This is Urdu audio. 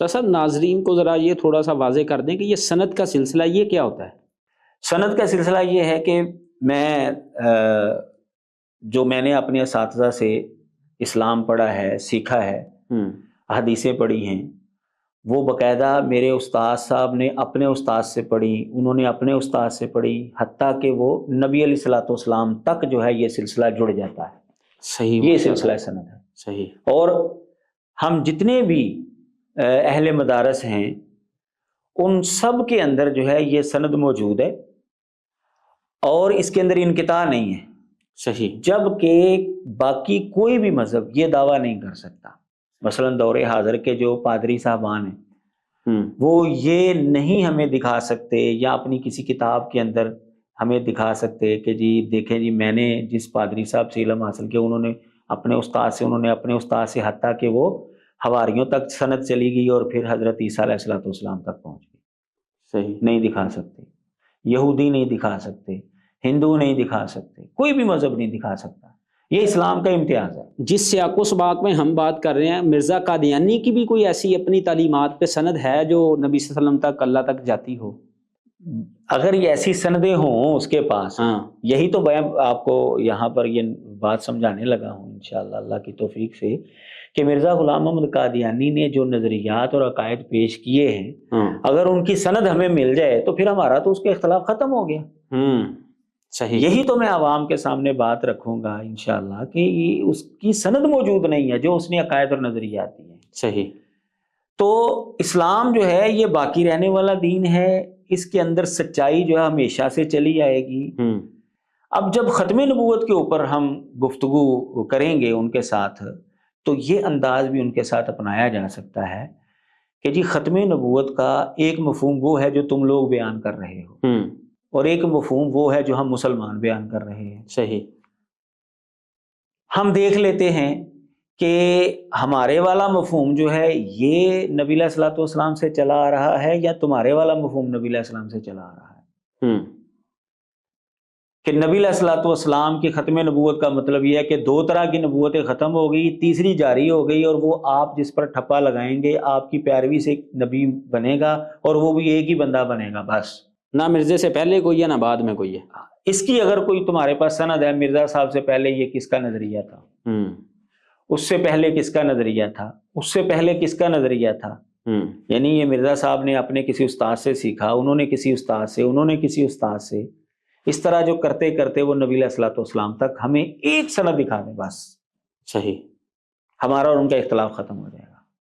صاحب ناظرین کو ذرا یہ تھوڑا سا واضح کر دیں کہ یہ سند کا سلسلہ یہ کیا ہوتا ہے؟ سند کا سلسلہ یہ ہے کہ میں نے اپنے اساتذہ سے اسلام پڑھا ہے، سیکھا ہے، حدیثیں پڑھی ہیں، وہ باقاعدہ میرے استاد صاحب نے اپنے استاد سے پڑھی، انہوں نے اپنے استاد سے پڑھی، حتیٰ کہ وہ نبی علیہ الصلوۃ والسلام تک جو ہے یہ سلسلہ جڑ جاتا ہے۔ صحیح، یہ سلسلہ سند ہے۔ صحیح۔ اور ہم جتنے بھی اہل مدارس ہیں ان سب کے اندر جو ہے یہ سند موجود ہے اور اس کے اندر انقطاع نہیں ہے۔ صحیح۔ جبکہ باقی کوئی بھی مذہب یہ دعویٰ نہیں کر سکتا۔ مثلا دور حاضر کے جو پادری صاحبان ہیں وہ یہ نہیں ہمیں دکھا سکتے یا اپنی کسی کتاب کے اندر ہمیں دکھا سکتے کہ جی دیکھیں جی میں نے جس پادری صاحب سے علم حاصل کیا انہوں نے اپنے استاد سے حتیٰ کہ وہ حواریوں تک سند چلی گئی اور پھر حضرت عیسیٰ علیہ الصلوۃ والسلام تک پہنچ گئی۔ صحیح، نہیں دکھا سکتے، یہودی نہیں دکھا سکتے، ہندو نہیں دکھا سکتے، کوئی بھی مذہب نہیں دکھا سکتا۔ یہ اسلام کا امتیاز ہے۔ جس سیاق و سباق میں ہم بات کر رہے ہیں، مرزا قادیانی کی بھی کوئی ایسی اپنی تعلیمات پہ سند ہے جو نبی صلی اللہ علیہ وسلم تک، اللہ تک جاتی ہو؟ اگر یہ ایسی سندیں ہوں اس کے پاس، یہی تو میں آپ کو یہاں پر یہ بات سمجھانے لگا ہوں انشاءاللہ اللہ کی توفیق سے، کہ مرزا غلام محمد قادیانی نے جو نظریات اور عقائد پیش کیے ہیں اگر ان کی سند ہمیں مل جائے تو پھر ہمارا تو اس کے اختلاف ختم ہو گیا۔ صحیح۔ یہی تو میں عوام کے سامنے بات رکھوں گا انشاءاللہ کہ اس کی سند موجود نہیں ہے جو اس نے عقائد اور نظریات دی ہیں۔ صحیح۔ تو اسلام جو ہے یہ باقی رہنے والا دین ہے، اس کے اندر سچائی جو ہے ہمیشہ سے چلی آئے گی۔ اب جب ختم نبوت کے اوپر ہم گفتگو کریں گے ان کے ساتھ تو یہ انداز بھی ان کے ساتھ اپنایا جا سکتا ہے کہ جی ختم نبوت کا ایک مفہوم وہ ہے جو تم لوگ بیان کر رہے ہو اور ایک مفہوم وہ ہے جو ہم مسلمان بیان کر رہے ہیں۔ صحیح۔ ہم دیکھ لیتے ہیں کہ ہمارے والا مفہوم جو ہے یہ نبی علیہ الصلوۃ والسلام سے چلا آ رہا ہے یا تمہارے والا مفہوم نبی علیہ السلام سے چلا آ رہا ہے۔ کہ نبی علیہ الصلوۃ والسلام کی ختم نبوت کا مطلب یہ ہے کہ دو طرح کی نبوتیں ختم ہو گئی، تیسری جاری ہو گئی، اور وہ آپ جس پر ٹھپا لگائیں گے آپ کی پیروی سے نبی بنے گا اور وہ بھی ایک ہی بندہ بنے گا بس، نہ مرزے سے پہلے کوئی ہے نہ بعد میں کوئی ہے۔ اس کی اگر کوئی تمہارے پاس سند ہے، مرزا صاحب سے پہلے یہ کس کا نظریہ تھا، اس سے پہلے کس کا نظریہ تھا، اس سے پہلے کس کا نظریہ تھا، یعنی یہ مرزا صاحب نے اپنے کسی استاد سے سیکھا، انہوں نے کسی استاد سے، انہوں نے کسی استاد سے، اس طرح جو کرتے کرتے وہ نبی علیہ الصلوۃ والسلام تک ہمیں ایک سند دکھا دیں بس۔ صحیح۔ ہمارا اور ان کا اختلاف ختم ہو جائے گا۔